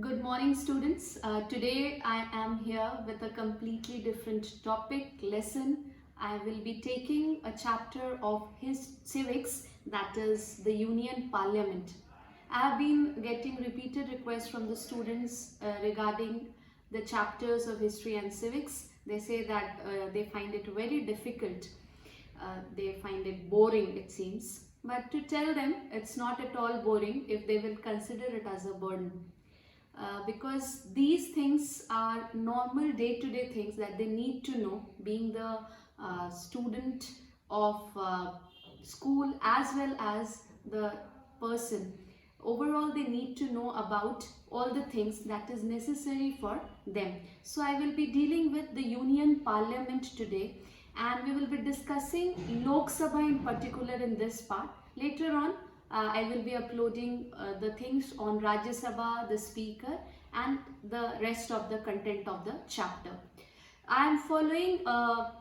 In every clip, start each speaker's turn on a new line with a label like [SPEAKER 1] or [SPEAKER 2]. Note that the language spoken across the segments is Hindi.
[SPEAKER 1] Good morning, students. Today I am here with a completely different topic, lesson. I will be taking a chapter of his civics, that is the Union Parliament. I have been getting repeated requests from the students regarding the chapters of history and civics. They say that they find it very difficult. They find it boring, it seems. But to tell them, it's not at all boring if they will consider it as a burden. Because these things are normal day-to-day things that they need to know, being the student of school as well as the person. Overall, they need to know about all the things that is necessary for them. So I will be dealing with the Union Parliament today, and we will be discussing Lok Sabha in particular in this part. Later on, I will be uploading the things on Rajya Sabha, the speaker, and the rest of the content of the chapter. I am following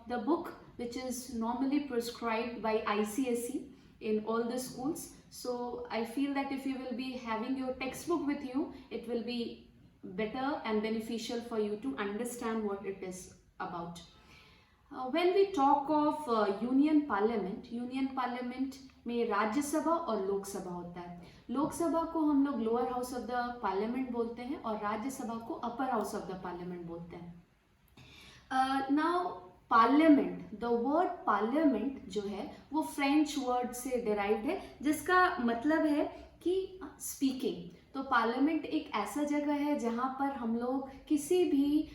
[SPEAKER 1] the book which is normally prescribed by ICSE in all the schools. So I feel that if you will be having your textbook with you, it will be better and beneficial for you to understand what it is about. When we talk of union parliament में राज्यसभा और लोकसभा होता है. लोकसभा को हम लोग lower house of the parliament बोलते हैं और राज्यसभा को upper house of the parliament बोलते हैं. Now parliament, the word parliament जो है वो फ्रेंच वर्ड से डिराइव्ड है जिसका मतलब है कि स्पीकिंग. तो पार्लियामेंट एक ऐसा जगह है जहाँ पर हम लोग किसी भी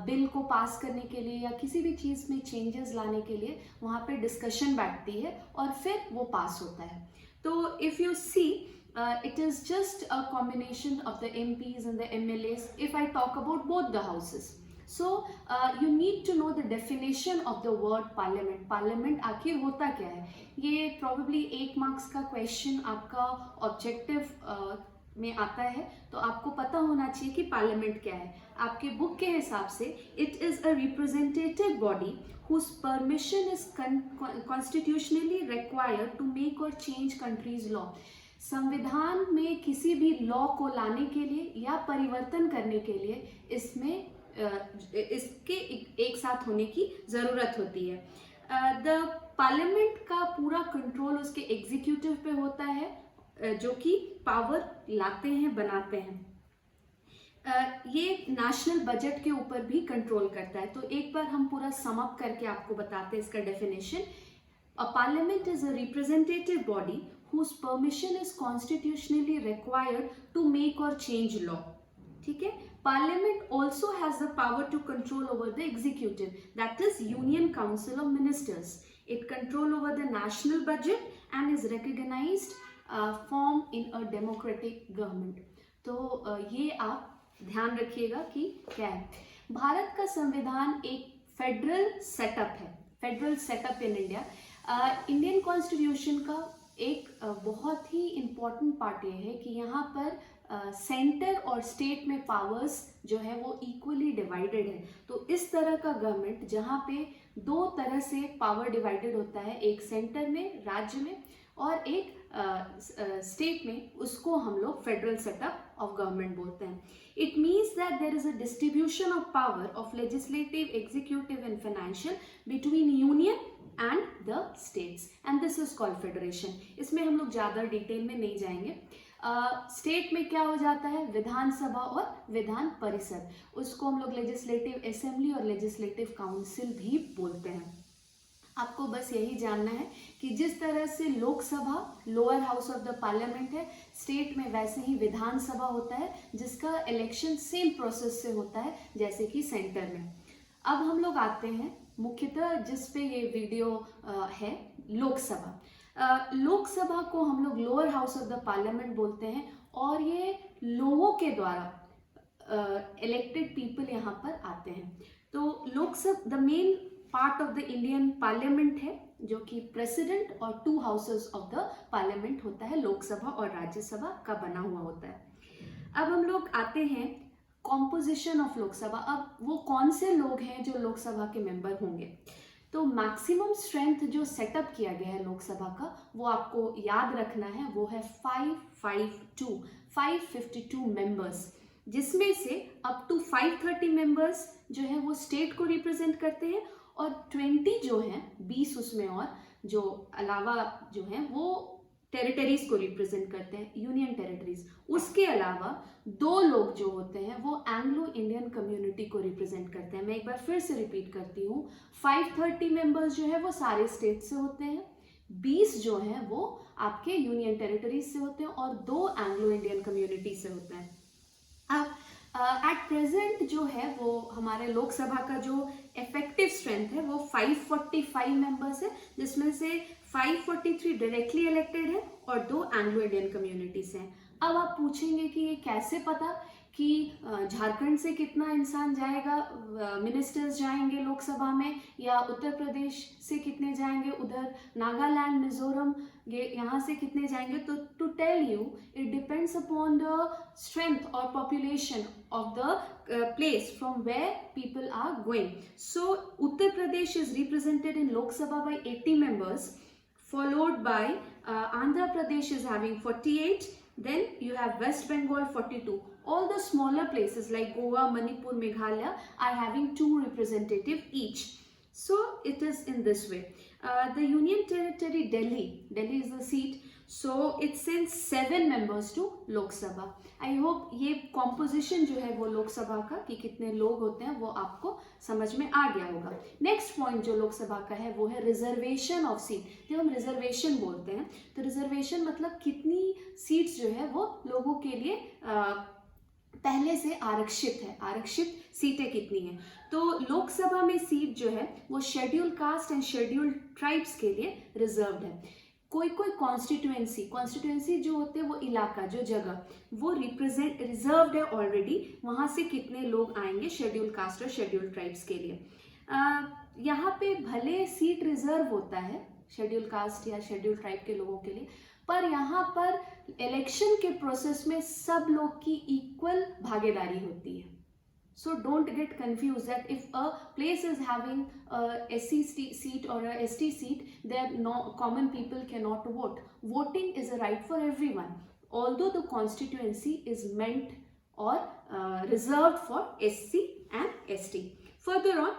[SPEAKER 1] बिल को पास करने के लिए या किसी भी चीज़ में चेंजेस लाने के लिए वहाँ पे डिस्कशन बैठती है और फिर वो पास होता है. तो if you see it is just a combination of the MPs and the MLAs if I talk about both the houses. So you need to know the definition of the word parliament. Parliament आखिर होता क्या है? ये probably 1 मार्क्स का क्वेश्चन आपका ऑब्जेक्टिव में आता है, तो आपको पता होना चाहिए कि पार्लियामेंट क्या है. आपके बुक के हिसाब से it is a representative body whose permission is constitutionally required to make or change country's law. संविधान में किसी भी लॉ को लाने के लिए या परिवर्तन करने के लिए इसमें इसके एक साथ होने की ज़रूरत होती है. द पार्लियामेंट का पूरा कंट्रोल उसके एग्जीक्यूटिव पे होता है जो कि पावर लाते हैं, बनाते हैं. ये नेशनल बजट के ऊपर भी कंट्रोल करता है. तो एक बार हम पूरा सम अप करके आपको बताते हैं इसका definition. A parliament is a representative body whose permission is constitutionally required to make or change law. ठीक है. Parliament also has the power to control over the executive, that is Union Council of Ministers. It control over the national budget and is recognized form in a democratic government. तो ये आप ध्यान रखिएगा कि क्या है. भारत का संविधान एक फेडरल सेटअप है, federal setup in India. Indian constitution का एक बहुत ही इम्पॉर्टेंट पार्ट ये है कि यहाँ पर सेंटर और स्टेट में पावर्स जो है वो इक्वली डिवाइडेड है. तो इस तरह का गवर्नमेंट जहाँ पे 2 तरह से पावर डिवाइडेड होता है, एक सेंटर में, राज्य में, और एक स्टेट में, उसको हम लोग फेडरल सेटअप ऑफ गवर्नमेंट बोलते हैं. It means that there is a distribution of power of legislative, executive and financial between union and the states, and this is called federation. इसमें हम लोग ज़्यादा डिटेल में नहीं जाएंगे. स्टेट में क्या हो जाता है, विधानसभा और विधान परिषद, उसको हम लोग लेजिस्लेटिव असेंबली और लेजिस्लेटिव काउंसिल भी बोलते हैं. आपको बस यही जानना है कि जिस तरह से Lok Sabha lower house of the parliament है स्टेट में, वैसे ही विधानसभा होता है जिसका इलेक्शन सेम प्रोसेस से होता है जैसे कि सेंटर में. अब हम लोग आते हैं मुख्यतः जिस पे ये वीडियो है, लोकसभा. लोकसभा को हम लोग lower house of the parliament बोलते हैं और ये लोगों के द्वारा इलेक्टेड पीपल यहाँ पर आते हैं. तो Lok Sabha the main part of the Indian parliament है जो कि प्रेसिडेंट और 2 हाउसेस ऑफ द पार्लियामेंट होता है, लोकसभा और राज्यसभा का बना हुआ होता है. अब हम लोग आते हैं कॉम्पोजिशन ऑफ लोकसभा. अब वो कौन से लोग हैं जो लोकसभा के मेंबर होंगे. तो मैक्सिमम स्ट्रेंथ जो सेटअप किया गया है लोकसभा का, वो आपको याद रखना है, वो है 552 मेंबर्स. जिसमें से अप टू 530 मेंबर्स जो है वो स्टेट को रिप्रेजेंट करते हैं और 20 जो हैं 20 उसमें और जो अलावा जो हैं वो टेरिटरीज को रिप्रेजेंट करते हैं, यूनियन टेरिटरीज। उसके अलावा 2 लोग जो होते हैं वो एंग्लो इंडियन कम्युनिटी को रिप्रेजेंट करते हैं। मैं एक बार फिर से रिपीट करती हूँ, 530 मेंबर्स जो है वो सारे स्टेट से होते हैं, 20 जो हैं वो आपके यूनियन टेरिटरीज से होते हैं और 2 एंग्लो इंडियन कम्युनिटी से होते हैं। अब एट प्रेजेंट जो है वो हमारे लोकसभा का जो इफेक्टिव स्ट्रेंथ है वो 545 मेंबर्स है, जिसमें से 543 डायरेक्टली इलेक्टेड है और 2 एंग्लो इंडियन कम्युनिटीज हैं। अब आप पूछेंगे कि ये कैसे पता कि झारखंड से कितना इंसान जाएगा, मिनिस्टर्स जाएंगे लोकसभा में, या उत्तर प्रदेश से कितने जाएंगे, उधर नागालैंड मिजोरम ये यहाँ से कितने जाएंगे। तो to tell you it depends upon the strength और population of the place from where people are going. So Uttar Pradesh is represented in Lok Sabha by 80 members, followed by Andhra Pradesh is having 48, then you have West Bengal 42. All the smaller places like Goa, Manipur, Meghalaya are having 2 representatives each. So it is in this way. The Union Territory Delhi is the seat. So it sends 7 members to Lok Sabha. I hope ये composition जो है वो लोकसभा का कि कितने लोग होते हैं वो आपको समझ में आ गया होगा। नेक्स्ट पॉइंट जो लोकसभा का है वो है रिजर्वेशन ऑफ सीट। जब हम रिजर्वेशन बोलते हैं तो रिजर्वेशन मतलब कितनी सीट्स जो है वो लोगों के लिए पहले से आरक्षित है, आरक्षित सीटें कितनी हैं। तो लोकसभा में सीट जो है वो schedule caste and schedule tribes के लिए रिजर्व्ड है। कोई कॉन्स्टिट्यूएंसी जो होते हैं वो इलाका जो जगह वो रिजर्व्ड है ऑलरेडी, वहाँ से कितने लोग आएंगे शेड्यूल कास्ट और शेड्यूल ट्राइब्स के लिए। यहाँ पे भले सीट रिजर्व होता है शेड्यूल कास्ट या शेड्यूल ट्राइब के लोगों के लिए, पर यहाँ पर इलेक्शन के प्रोसेस में सब लोग की इक्वल भागीदारी होती है। So don't get confused that if a place is having a SC seat or a ST seat, there no common people cannot vote. Voting is a right for everyone, although the constituency is meant or reserved for SC and ST. Further on,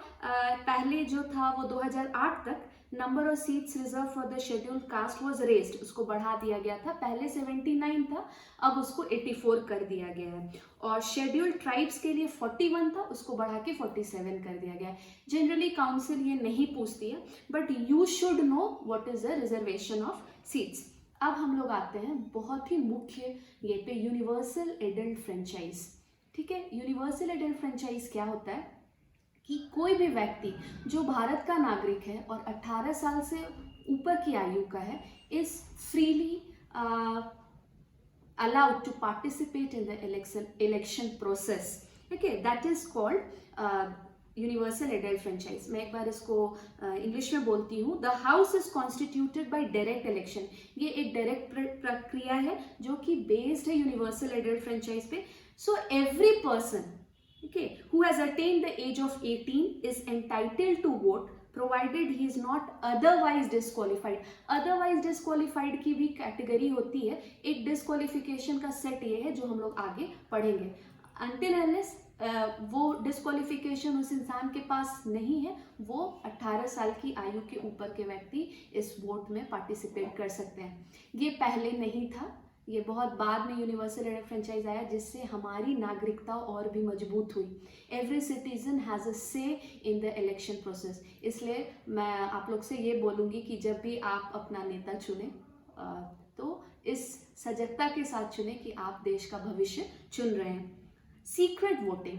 [SPEAKER 1] पहले जो था वो 2008 तक number of seats reserve for the schedule caste was raised, उसको बढ़ा दिया गया था। पहले 79 था, अब उसको 84 कर दिया गया है। और शेड्यूल ट्राइब्स के लिए 41 था, उसको बढ़ा के 47 कर दिया गया है। जनरली काउंसिल ये नहीं पूछती है, but you should know what is the reservation of seats. अब हम लोग आते हैं बहुत ही मुख्य ये पे, यूनिवर्सल एडल्ट फ्रेंचाइज। ठीक है, यूनिवर्सल एडल्ट फ्रेंचाइज क्या होता है कि कोई भी व्यक्ति जो भारत का नागरिक है और 18 साल से ऊपर की आयु का है is freely allowed to participate in the election process. Okay, that is called universal adult franchise. मैं एक बार इसको इंग्लिश में बोलती हूँ। The house is constituted by direct election. ये एक डायरेक्ट प्रक्रिया है जो कि बेस्ड है यूनिवर्सल एडल्ट फ्रेंचाइज पे। So every person who has attained the age of 18 is entitled to vote provided he is not otherwise disqualified. otherwise disqualified की भी कैटेगरी होती है। एक डिस्क्वालिफिकेशन का सेट ये है जो हम लोग आगे पढ़ेंगे। until unless वो डिस्क्वालिफिकेशन उस इंसान के पास नहीं है, वो 18 साल की आयु के ऊपर के व्यक्ति इस वोट में पार्टिसिपेट कर सकते हैं। ये पहले नहीं था, ये बहुत बाद में यूनिवर्सल एडल्ट फ्रेंचाइज आया, जिससे हमारी नागरिकता और भी मजबूत हुई। एवरी सिटीजन हैज़ अ से इन द इलेक्शन प्रोसेस। इसलिए मैं आप लोग से ये बोलूँगी कि जब भी आप अपना नेता चुनें तो इस सजगता के साथ चुनें कि आप देश का भविष्य चुन रहे हैं। Secret voting,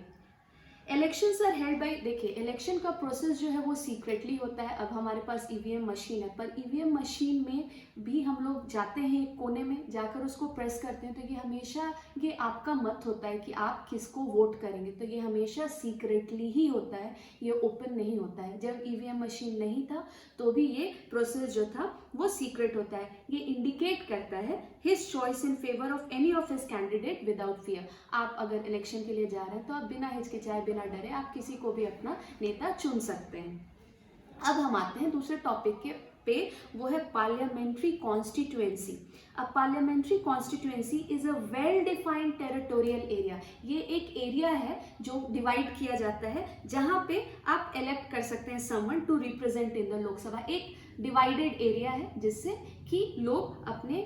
[SPEAKER 1] elections are held by, देखिए इलेक्शन का प्रोसेस जो है वो सीक्रेटली होता है। अब हमारे पास ईवीएम मशीन है, पर ईवीएम मशीन में भी हम लोग जाते हैं एक कोने में जाकर उसको प्रेस करते हैं, तो ये हमेशा ये आपका मत होता है कि आप किसको वोट करेंगे, तो ये हमेशा सीक्रेटली ही होता है, ये ओपन नहीं होता है। जब ईवीएम मशीन नहीं था तो भी ये प्रोसेस जो था वो सीक्रेट होता है। ये इंडिकेट करता है his choice in favour of any of his candidate without fear. आप अगर इलेक्शन के लिए जा रहे हैं तो आप बिना हिचकिचाए बिना डरे आप किसी को भी अपना नेता चुन सकते हैं। अब हम आते हैं दूसरे टॉपिक के पे, वो है parliamentary constituency. A parliamentary constituency is a well defined territorial area. ये एक एरिया है जो डिवाइड किया जाता है, जहां पे आप इलेक्ट कर सकते हैं someone to represent in the Lok Sabha. एक डिवाइडेड एरिया है जिससे कि लोग अपने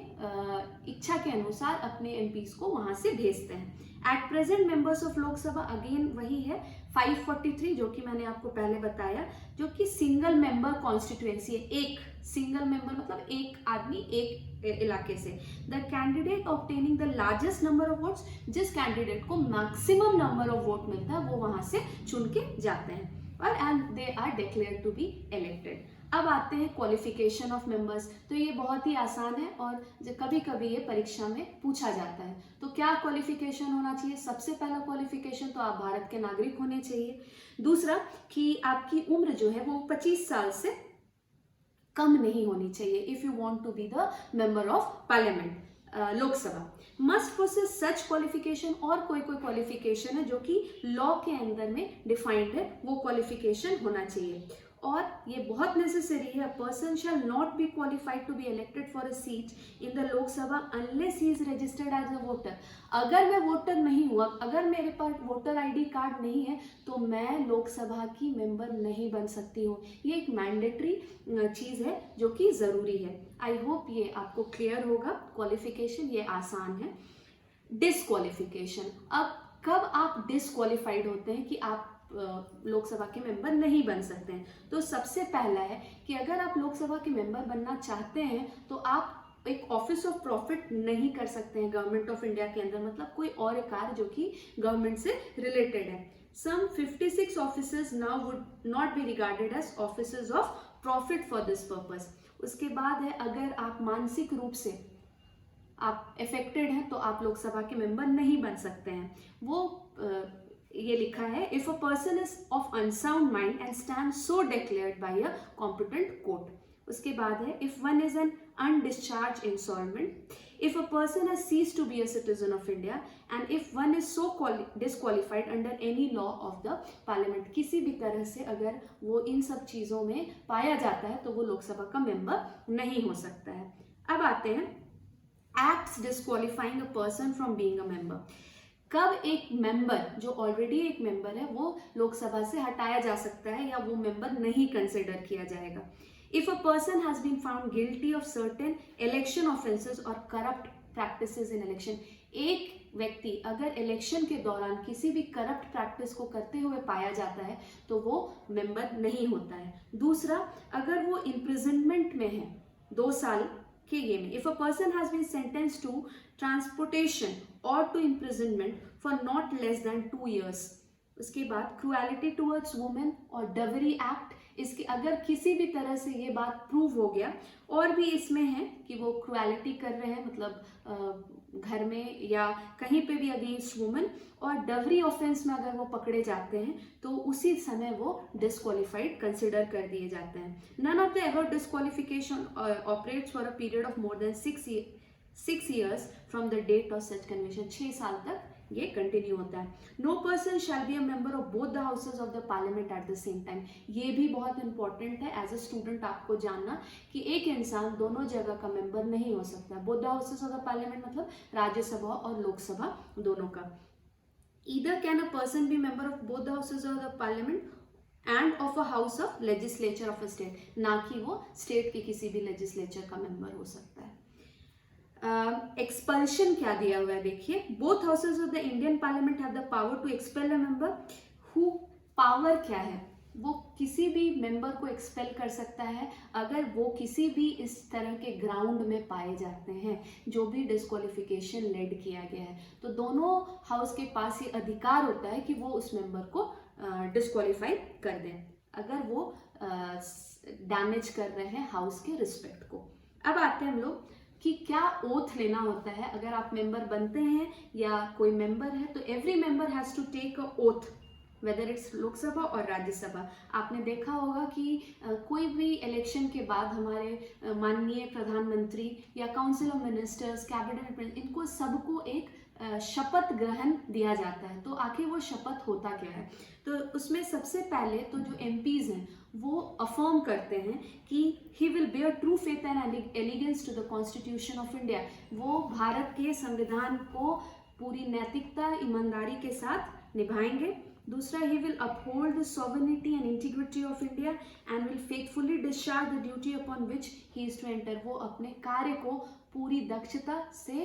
[SPEAKER 1] इच्छा के अनुसार अपने एमपीज को वहां से भेजते हैं। At present members of Lok Sabha again वही है 543, जो कि मैंने आपको पहले बताया, जो कि सिंगल मेंबर कॉन्स्टिट्यूएंसी है। एक सिंगल मेंबर मतलब एक आदमी एक इलाके से। The candidate obtaining the largest number of votes, जिस कैंडिडेट को मैक्सिमम नंबर ऑफ वोट मिलता है वो वहां से चुन के जाते हैं और and they are declared to be elected. अब आते हैं क्वालिफिकेशन ऑफ मेंबर्स। तो ये बहुत ही आसान है और कभी कभी ये परीक्षा में पूछा जाता है। तो क्या क्वालिफिकेशन होना चाहिए? सबसे पहला क्वालिफिकेशन तो आप भारत के नागरिक होने चाहिए। दूसरा कि आपकी उम्र जो है वो 25 साल से कम नहीं होनी चाहिए if you want to be the member of parliament Lok Sabha. Must process such qualification, और कोई क्वालिफिकेशन है जो कि लॉ के अंदर में डिफाइंड है, वो क्वालिफिकेशन होना चाहिए। और ये बहुत नेसेसरी है, person shall not be qualified to be elected for a seat in the Lok Sabha unless he is registered as a voter. अगर मैं वोटर नहीं हुआ, अगर मेरे पास वोटर आईडी कार्ड नहीं है, तो मैं लोकसभा की मेंबर नहीं बन सकती हूँ। ये एक मैंडेटरी चीज़ है जो कि ज़रूरी है। आई होप ये आपको क्लियर होगा। क्वालिफिकेशन ये आसान है। डिसक्वालिफिकेशन, अब कब आप डिसक्वालिफाइड होते हैं कि आप लोकसभा के मेंबर नहीं बन सकते हैं? तो सबसे पहला है कि अगर आप लोकसभा के मेंबर बनना चाहते हैं तो आप एक ऑफिस ऑफ प्रॉफिट नहीं कर सकते हैं गवर्नमेंट ऑफ इंडिया के अंदर, मतलब कोई और कार्य जो कि गवर्नमेंट से रिलेटेड है। Some 56 officers now would not be regarded as officers of profit for this purpose. उसके बाद है, अगर आप मानसिक रूप से आप अफेक्टेड हैं तो आप लोकसभा के मेंबर नहीं बन सकते हैं। वो ये लिखा है, if a person is of unsound mind and stand so declared by a competent court. उसके बाद है, if one is an undischarge installment, if a person has ceased to be a citizen of India and if one is so disqualified under any law of the parliament. किसी भी तरह से अगर वो इन सब चीजों में पाया जाता है तो वो लोकसभा का मेंबर नहीं हो सकता है। अब आते हैं acts disqualifying a person from being a member. कब एक मेंबर जो ऑलरेडी एक मेंबर है वो लोकसभा से हटाया जा सकता है या वो मेंबर नहीं कंसिडर किया जाएगा? If a person has been found guilty of certain election offences और करप्ट प्रैक्टिसेस इन इलेक्शन। एक व्यक्ति अगर इलेक्शन के दौरान किसी भी करप्ट प्रैक्टिस को करते हुए पाया जाता है तो वो मेंबर नहीं होता है। दूसरा, अगर वो इम्प्रिजनमेंट में है 2 साल के ये में, if a person has been sentenced to transportation और to imprisonment for not less than 2 years। उसके बाद क्रुएलिटी टुवर्ड्स वुमेन और डवरी एक्ट, इसके अगर किसी भी तरह से ये बात प्रूव हो गया, और भी इसमें है कि वो क्रुएलिटी कर रहे हैं, मतलब घर में या कहीं पे भी अगेंस्ट वुमेन, और डवरी ऑफेंस में अगर वो पकड़े जाते हैं तो उसी समय वो डिस्क्वालिफाइड कंसिडर कर दिए जाते हैं। None of the ever disqualification operates for a period of more than 6 years from the date of such convention. 6 साल तक ये कंटिन्यू होता है। No person shall be a member of both the houses of the parliament at the same time. ये भी बहुत इंपॉर्टेंट है एज अ स्टूडेंट आपको जानना कि एक इंसान दोनों जगह का मेंबर नहीं हो सकता। Both the houses of the parliament मतलब राज्यसभा और लोकसभा दोनों का। Either can a person B member of both the houses of the parliament end of a house of legislature of a state, ना कि वो स्टेट के किसी भी लेजिस्लेचर का मेंबर हो सकता है। एक्सपल्शन क्या दिया हुआ है देखिए, both houses of the Indian parliament have the power to expel a member who. Power क्या है? वो किसी भी मेंबर को एक्सपेल कर सकता है अगर वो किसी भी इस तरह के ग्राउंड में पाए जाते हैं जो भी डिस्क्वालिफिकेशन लेड किया गया है। तो दोनों हाउस के पास ये अधिकार होता है कि वो उस मेंबर को डिस्क्वालीफाई कर दें अगर वो डैमेज कर रहे हैं हाउस के रिस्पेक्ट को। अब आते हैं हम लोग कि क्या ओथ लेना होता है अगर आप मेंबर बनते हैं या कोई मेंबर है। तो every member has to take a oath whether it's Lok Sabha और राज्यसभा। आपने देखा होगा कि कोई भी इलेक्शन के बाद हमारे माननीय प्रधानमंत्री या काउंसिल ऑफ मिनिस्टर्स, कैबिनेट, इनको सबको एक शपथ ग्रहण दिया जाता है। तो आखिर वो शपथ होता क्या है? तो उसमें सबसे पहले तो जो एमपीज हैं वो अफर्म करते हैं कि he will bear true faith and allegiance to the constitution of India. वो भारत के संविधान को पूरी नैतिकता, ईमानदारी के साथ निभाएंगे। दूसरा, he will uphold the sovereignty and integrity of India and will faithfully discharge the duty upon which he is to enter। वो अपने कार्य को पूरी दक्षता से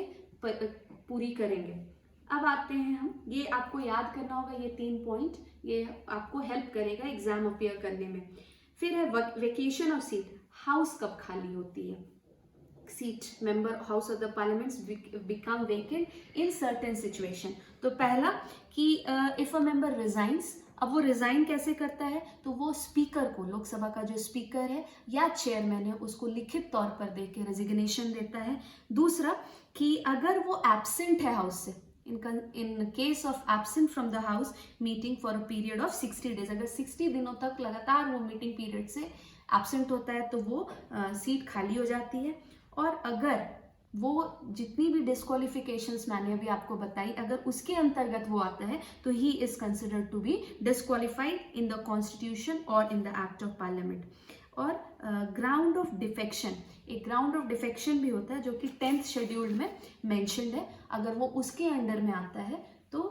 [SPEAKER 1] पूरी करेंगे। अब आते हैं हम, ये आपको याद करना होगा, ये 3 पॉइंट, ये आपको हेल्प करेगा एग्जाम अपियर करने में। फिर है वेकेशन ऑफ सीट, हाउस कब खाली होती है। Seat member house of the parliaments become vacant in certain situation. तो पहला कि इफ अ मेंबर रिजाइंस, अब वो रिजाइन कैसे करता है? तो वो स्पीकर को, लोकसभा का जो स्पीकर है या चेयरमैन है, उसको लिखित तौर पर देके रेजिग्नेशन देता है। दूसरा कि अगर वो एब्सेंट है हाउस से, in case of absent from the house meeting for a period of 60 days, अगर 60 दिनों तक लगातार वो मीटिंग पीरियड से एब्सेंट होता है तो वो सीट खाली हो जाती है। और अगर वो जितनी भी डिस्क्वालिफिकेशंस मैंने अभी आपको बताई, अगर उसके अंतर्गत वो आता है तो he is considered to be disqualified in the constitution और in the act of parliament. और ग्राउंड ऑफ डिफेक्शन, एक ग्राउंड ऑफ डिफेक्शन भी होता है जो कि 10th शेड्यूल में मेंशन्ड है। अगर वो उसके अंडर में आता है तो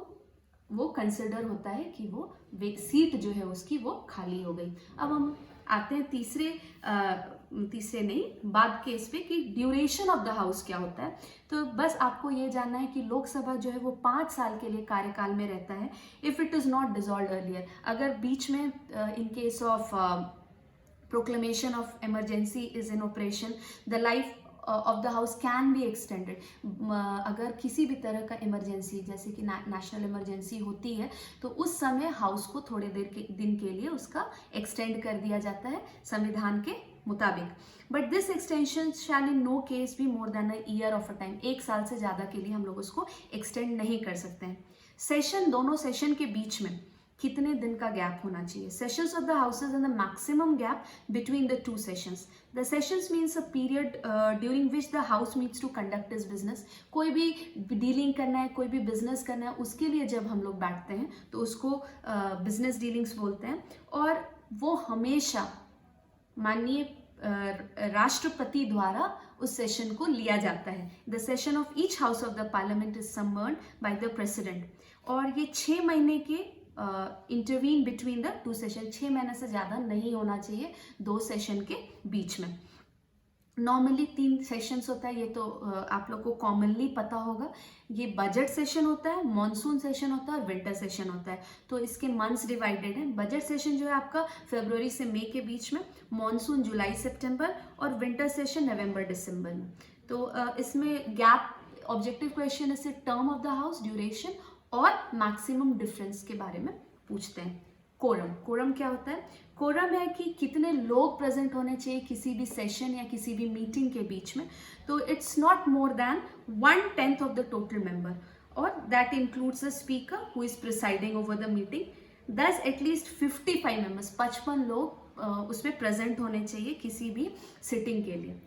[SPEAKER 1] वो कंसिडर होता है कि वो सीट जो है उसकी वो खाली हो गई। अब हम आते हैं तीसरे नहीं, बाद के इस पे कि ड्यूरेशन ऑफ द हाउस क्या होता है। तो बस आपको ये जानना है कि लोकसभा जो है वो 5 साल के लिए कार्यकाल में रहता है if it is not dissolved earlier. अगर बीच में in case of proclamation of emergency is in operation, the life of the house can be extended। अगर किसी भी तरह का इमरजेंसी, जैसे कि नेशनल इमरजेंसी होती है, तो उस समय हाउस को थोड़े दिन के लिए उसका एक्सटेंड कर दिया जाता है संविधान के मुताबिक। But this extension shall in no case be more than a year of a time. 1 साल से ज़्यादा के लिए हम लोग उसको एक्सटेंड नहीं कर सकते हैं। सेशन, दोनों सेशन के बीच में कितने दिन का गैप होना चाहिए? Sessions of the houses and the maximum gap between the 2 sessions. The sessions means a period during which the house meets to conduct is business. कोई भी डीलिंग करना है, कोई भी बिजनेस करना है, उसके लिए जब हम लोग बैठते हैं तो उसको बिजनेस डीलिंग्स बोलते हैं। और वो हमेशा माननीय राष्ट्रपति द्वारा उस सेशन को लिया जाता है। The session of each house of the parliament is summoned by the president. और ये 6 महीने के इंटरवीन बिटवीन द 2 सेशन, 6 महीने से ज़्यादा नहीं होना चाहिए 2 सेशन के बीच में। नॉर्मली 3 सेशंस होता है, ये तो आप लोग को कॉमनली पता होगा। ये बजट सेशन होता है, मॉनसून सेशन होता है और विंटर सेशन होता है। तो इसके मंथ्स डिवाइडेड हैं। बजट सेशन जो है आपका फरवरी से मई के बीच में, मॉनसून जुलाई सितंबर और विंटर सेशन नवंबर दिसंबर में। तो इसमें गैप, ऑब्जेक्टिव क्वेश्चन इससे term of the house, duration और मैक्सिमम डिफरेंस के बारे में पूछते हैं। कोरम, कोरम क्या होता है? कोरम है कि कितने लोग प्रेजेंट होने चाहिए किसी भी सेशन या किसी भी मीटिंग के बीच में। तो it's not more than 1/10 of the total member, और that includes a speaker who is presiding over the meeting. दस एटलीस्ट 55 मेंबर्स, 55 लोग उसमें प्रेजेंट होने चाहिए किसी भी सिटिंग के लिए।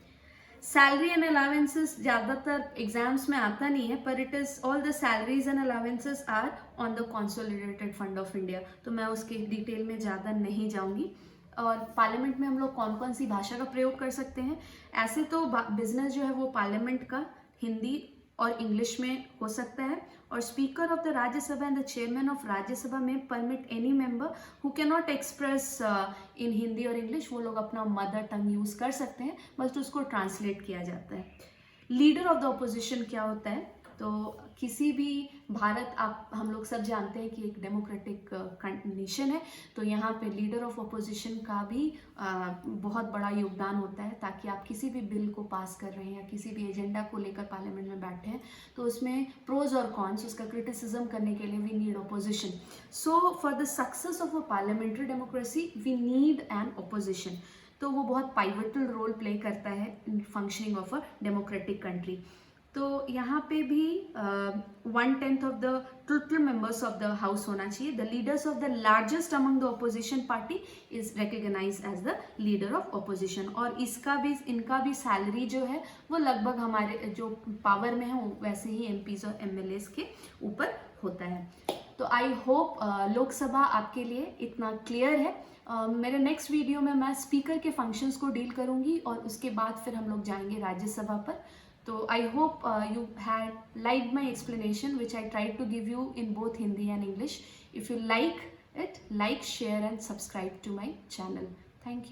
[SPEAKER 1] सैलरी एंड अलावेंसेस ज़्यादातर एग्जाम्स में आता नहीं है, पर it is all the salaries and allowances are on the consolidated fund of India. तो मैं उसके डिटेल में ज़्यादा नहीं जाऊंगी। और पार्लियामेंट में हम लोग कौन कौन सी भाषा का प्रयोग कर सकते हैं? ऐसे तो बिजनेस जो है वो पार्लियामेंट का हिंदी और इंग्लिश में हो सकता है। और speaker of the Rajya Sabha and the chairman of Rajya Sabha may permit any member who can not express in Hindi और इंग्लिश, वो लोग अपना मदर टंग यूज़ कर सकते हैं, बस उसको ट्रांसलेट किया जाता है। लीडर ऑफ द अपोजिशन क्या होता है? तो किसी भी भारत, आप हम लोग सब जानते हैं कि एक डेमोक्रेटिक नेशन है, तो यहाँ पे लीडर ऑफ अपोजिशन का भी बहुत बड़ा योगदान होता है, ताकि आप किसी भी बिल को पास कर रहे हैं या किसी भी एजेंडा को लेकर पार्लियामेंट में बैठे हैं तो उसमें प्रोज और कॉन्स, उसका क्रिटिसिज्म करने के लिए we need opposition. So for the success of a parliamentary democracy we need an opposition. तो वो बहुत पाइवटल रोल प्ले करता है in functioning of a democratic country. तो यहाँ पे भी 1/10 of the total members of the house होना चाहिए. The leaders of the largest among the opposition party is recognise as the leader of opposition. और इनका भी सैलरी जो है वो लगभग हमारे जो पावर में है वैसे ही एमपीज और एमएलएस के ऊपर होता है. तो आई होप लोकसभा आपके लिए इतना क्लियर है. मेरे नेक्स्ट वीडियो में मैं स्पीकर के फंक्शंस को डील करूंगी और उसके बाद फिर हम लोग जाएंगे राज्यसभा पर. तो I hope you had liked my explanation which I tried to give you in both Hindi and English. If you like it, like, share and subscribe to my channel. Thank you.